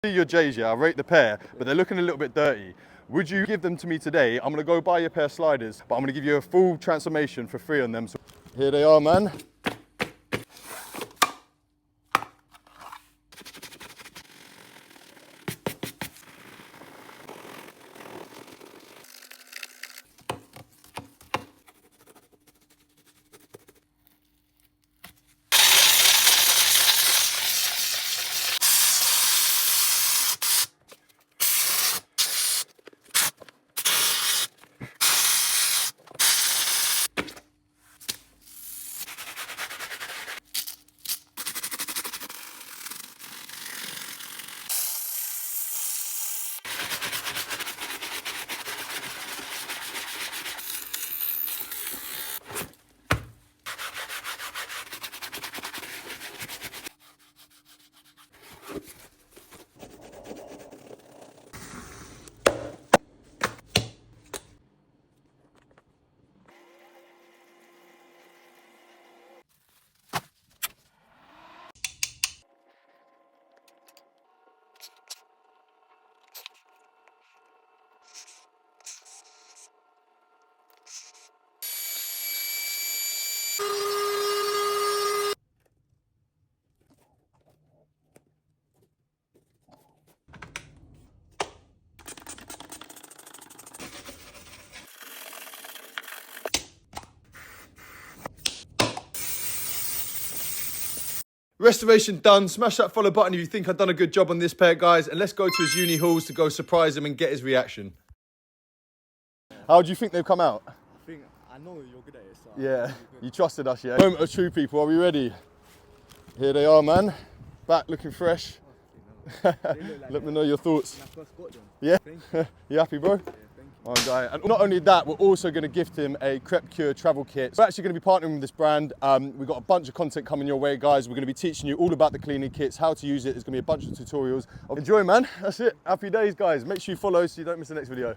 Your J's, yeah, I rate the pair, but they're looking a little bit dirty. Would you give them to me today? I'm gonna go buy you a pair of sliders, but I'm gonna give you a full transformation for free on them. So here they are, man. Restoration done. Smash that follow button if you think I've done a good job on this pair, guys. And let's go to his uni halls to go surprise him and get his reaction. How do you think they've come out? I know you're good at it. So Yeah, you trusted us, yeah? Moment of truth, people. Are we ready? Here they are, man. Back looking fresh. Let me know your thoughts. Yeah? You happy, bro? Oh, guy. And not only that, we're also going to gift him a Crepe Cure travel kit. We're actually going to be partnering with this brand. We've got a bunch of content coming your way, guys. We're going to be teaching you all about the cleaning kits, how to use it. There's going to be a bunch of tutorials. Enjoy, man. That's it. Happy days, guys. Make sure you follow so you don't miss the next video.